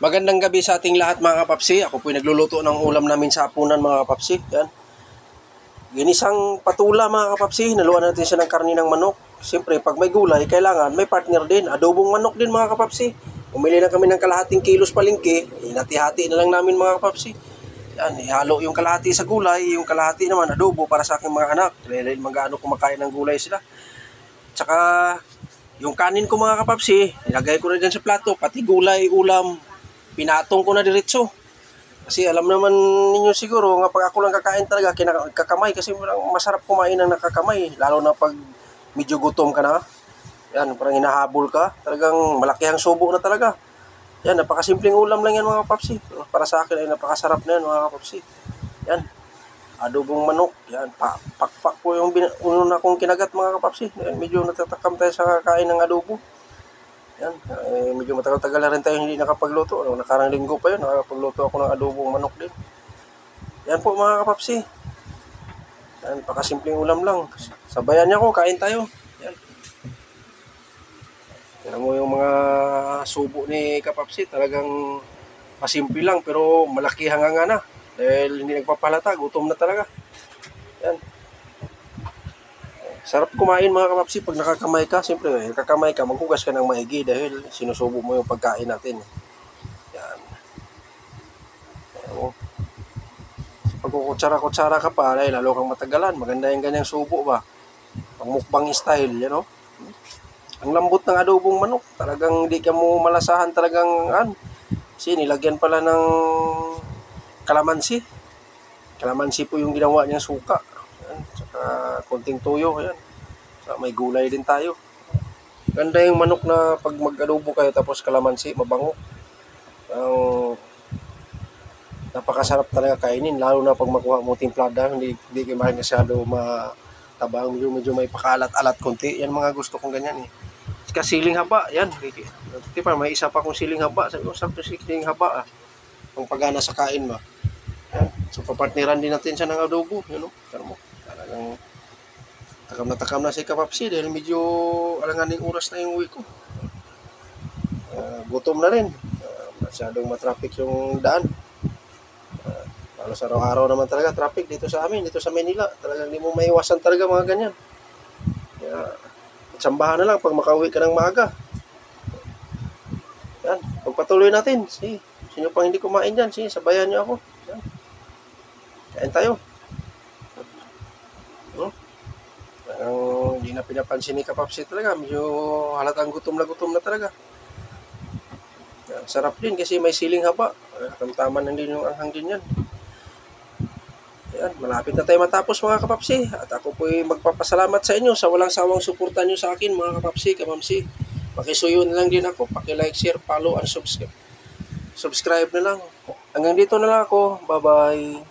Magandang gabi sa ating lahat mga kapapsi. Ako po'y nagluluto ng ulam namin sa hapunan mga kapapsi. Yan. Ginisang patula mga kapapsi. Naluan natin siya ng karni ng manok. Siyempre pag may gulay, kailangan may partner din. Adobong manok din mga kapapsi. Umili na kami ng kalahating kilos palengke. Hinati-hati na lang namin mga kapapsi. Yan, ihalo yung kalahati sa gulay. Yung kalahati naman adobo para sa aking mga anak. Dahil magano kumakain ng gulay sila. Tsaka yung kanin ko mga kapapsi, nilagay ko na dyan sa plato. Pati gulay, ulam, pinatong ko na diretso. Kasi alam naman ninyo siguro nga pag ako lang kakain talaga kakamay kasi masarap kumain ng nakakamay lalo na pag medyo gutom ka na. Yan, parang hinahabol ka. Talagang malaki ang subo na talaga. Yan, napakasimpleng ulam lang yan mga kapapsi. Para sa akin ay napakasarap na yan mga kapapsi. Yan, adobong manok. Yan, pakpak po yung una kong kinagat mga kapapsi. Yan, medyo natatakam tayo sa kakain ng adobo. Yan, medyo matagal-tagal na rin tayo hindi nakapagluto. Nakarang linggo pa yun, nakapagluto ako ng adobong manok din. Yan po mga kapapsi. Yan, pakasimpleng ulam lang. Sabayan niya ako, kain tayo. Yan. Yan mo yung mga subo ni kapapsi. Talagang pasimple lang pero malaki hanganga na. Dahil hindi nagpapalata, gutom na talaga. Yan. Sarap kumain mga kapapsi pag nakakamay ka. Siyempre, kakamay ka, maghugas ka ng maigi dahil sinusubo mo yung pagkain natin. Yan. Ayan. Pag kukutsara-kutsara ka pa, ay lalo kang matagalan. Maganda yung ganyang subo ba? Pang mukbang style, you know? Ang lambot ng adobong manok. Talagang hindi ka mo malasahan talagang kasi nilagyan pala ng kalamansi. Kalamansi po yung ginawa niyang suka. Tsaka konting tuyo, ayan. So, may gulay din tayo. Ganda yung manok na pag mag-adobo kayo tapos kalamansi, mabango. Napakasarap talaga kainin, lalo na pag makuha mo timplada, hindi kayo masyado matabang, medyo may pakalat-alat konti. Yan mga gusto kong ganyan eh. Kasi siling haba, yan. Diba, may isa pa kong siling haba. Sabi ko, sakto siling haba Pang pagana sa kain ba. Yan. So, papartneran din natin siya ng adobo. You know? Talagang takam na si kapapsi dahil medyo alanganing oras na yung uwi ko. Gutom na rin. Masyadong matraffic yung daan. Halos araw-araw naman talaga traffic dito sa amin, dito sa Manila. Talagang hindi mo maiwasan talaga mga ganyan. Kaya, tsambahan na lang pag makauwi ka ng maaga. Yan, pagpatuloy natin. Sino pang hindi kumain dyan? Sabayan niyo ako. Yan. Kain tayo. Hindi na pinapansin ni kapapsi talaga. Medyo halatang gutom na talaga. Yan, sarap din kasi may siling haba. Tamtaman din yung anghang din yan. Yan, malapit na tayo matapos mga kapapsi. At ako po'y magpapasalamat sa inyo sa walang sawang suporta nyo sa akin mga kapapsi, kamamsi. Pakisuyo na lang din ako. Paki-like, share, follow, and subscribe. Subscribe na lang. Hanggang dito na lang ako. Bye-bye.